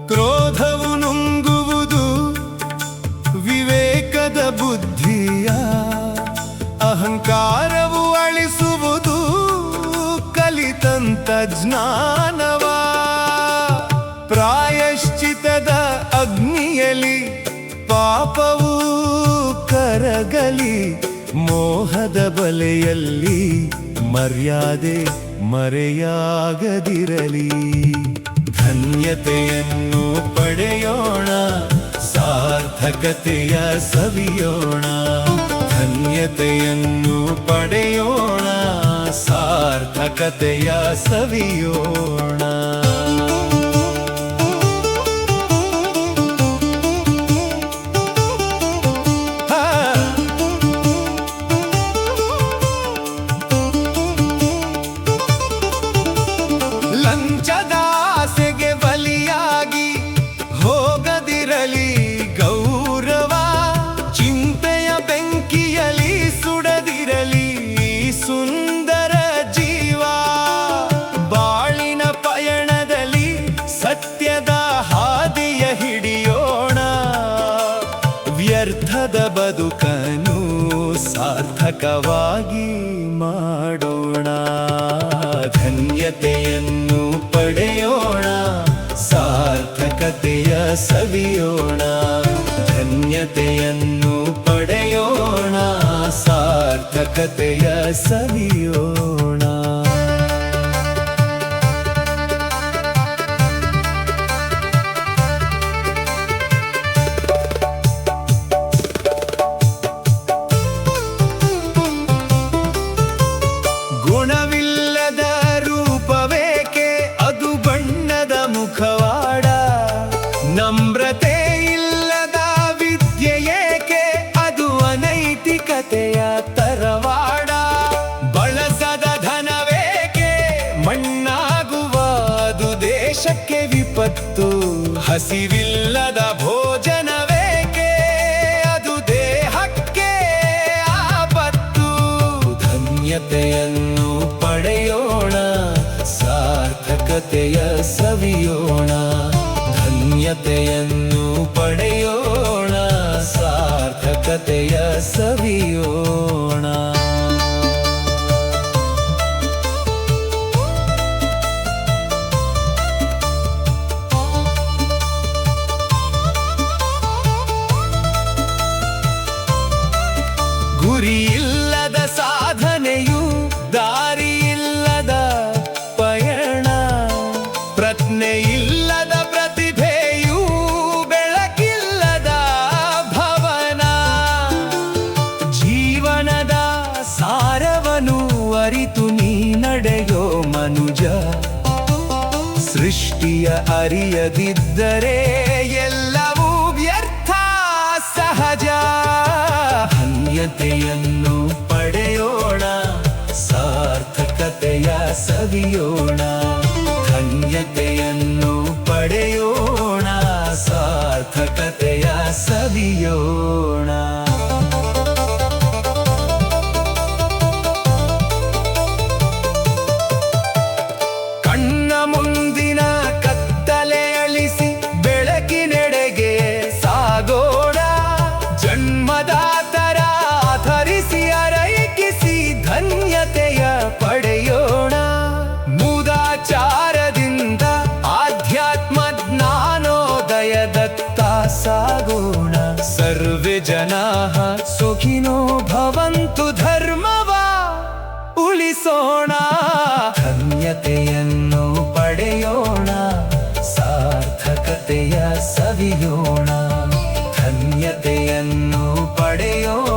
ಕ್ರೋಧವು ನುಂಗುವುದು ವಿವೇಕದ ಬುದ್ಧಿಯ, ಅಹಂಕಾರವು ಅಳಿಸುವುದು ಕಲಿತಂತ ಜ್ಞಾನವ. ಪ್ರಾಯಶ್ಚಿತದ ಅಗ್ನಿಯಲಿ ಪಾಪವು ಕರಗಲಿ, ಮೋಹದ ಬಲೆಯಲ್ಲಿ ಮರ್ಯಾದೆ ಮರೆಯಾಗದಿರಲಿ. ಧನ್ಯತೆಯನ್ನು ಪಡೆಯೋಣ, ಸಾರ್ಥಕತೆಯ ಸವಿಯೋಣ. ಧನ್ಯತೆಯನ್ನು ಪಡೆಯೋಣ, ಸಾರ್ಥಕತೆಯ ಸವಿಯೋಣ. ಲಂಚದ ಆಸೆಗೆ ಬಲಿಯಾಗಿ ಹೋಗದಿರಲಿ ಗೌರವ. ಚಿಂತೆಯ ಬೆಂಕಿಯಲಿ ಸುಡದಿರಲಿ ಸುಂದರ ಜೀವ. ಬಾಳಿನ ಪಯಣದಲ್ಲಿ ಸತ್ಯದ ಹಾದಿಯ ಹಿಡಿಯೋಣ, ವ್ಯರ್ಥದ ಬದುಕನ್ನು ಸಾರ್ಥಕವಾಗಿ ಮಾಡೋಣ. ಧನ್ಯತೆಯನ್ನು ಪಡೆಯೋಣ, ಸಾರ್ಥಕತೆಯ ಸವಿಯೋಣ. ಧನ್ಯತೆಯನ್ನು ಪಡೆಯೋಣ, ಸಾರ್ಥಕತೆಯ ಸವಿಯೋಣ. ಗುಣವಿಲ್ಲದ ರೂಪವೇಕೆ, ಅದು ಬಣ್ಣದ ಮುಖವಾಡ. ನಮ್ರತೆ ಇಲ್ಲದ ವಿದ್ಯೆ ಏಕೆ, ಅದು ಅನೈತಿಕತೆಯ ತರವಾಡ. ಬಳಸದ ಧನವೇಕೆ ಮಣ್ಣಾಗುವ, ಅದು ದೇಶಕ್ಕೆ ವಿಪತ್ತು. ಹಸಿವಿಲ್ಲದ ಭೋಜನವೇಕೆ, ಅದು ದೇಹಕ್ಕೆ ಆಪತ್ತು. ಧನ್ಯತೆಯನ್ನು ಪಡೆಯೋಣ, ಸಾರ್ಥಕತೆಯ ಸವಿಯೋಣ. ಧನ್ಯತೆಯನ್ನು ಪಡೆಯೋಣ, ಸಾರ್ಥಕತೆಯ ಸವಿಯೋಣ. ಗುರಿಯಿಲ್ಲದ ಸಾಧನೆಯು ದಾರಿಯಿಲ್ಲದ ಪಯಣ. ಪ್ರಜ್ಞೆಯಿಲ್ಲದ ಪ್ರತಿಭೆಯು ಬೆಳಕಿಲ್ಲದ ಭವನ. ಜೀವನದ ಸಾರವನು ಅರಿತು ನೀ ನಡೆಯೋ ಮನುಜ. ಸೃಷ್ಟಿಯ ಅರಿಯದಿದ್ದರೆ ಎಲ್ಲವೂ ವ್ಯರ್ಥ ಸಹಜ. ಧನ್ಯತೆಯನ್ನು ಪಡೆಯೋಣ, ಸಾರ್ಥಕತೆಯ ಸವಿಯೋಣ. ಧನ್ಯತೆಯನ್ನು ಪಡೆಯೋಣ, ಸಾರ್ಥಕತೆಯ ಸವಿಯೋಣ. ಕಣ್ಣ ಮುಂದಿನ ಕತ್ತಲೆ ಅಳಿಸಿ ಬೆಳಕಿನೆಡೆಗೆ ಸಾಗೋಣ. ಜನ್ಮದಾತರ ಆಧರಿಸಿ ಅರೈಕಿಸಿ ಧನ್ಯತೆಯ ಪಡೆಯೋಣ. ಮೂದಾಚಾರದಿಂದ ಆಧ್ಯಾತ್ಮ ಜ್ಞಾನೋದಯದತ್ತ ಸಾಗೋಣ. ಸರ್ವೇ ಜನಾಃ ಸುಖಿನೋ ಭವಂತು, ಧರ್ಮವ ಉಳಿಸೋಣ. ಧನ್ಯತೆಯನ್ನು ಪಡೆಯೋಣ, ಸಾರ್ಥಕತೆಯ ಸವಿಯೋಣ. ಧನ್ಯತೆಯನ್ನು ಪಡೆಯೋಣ,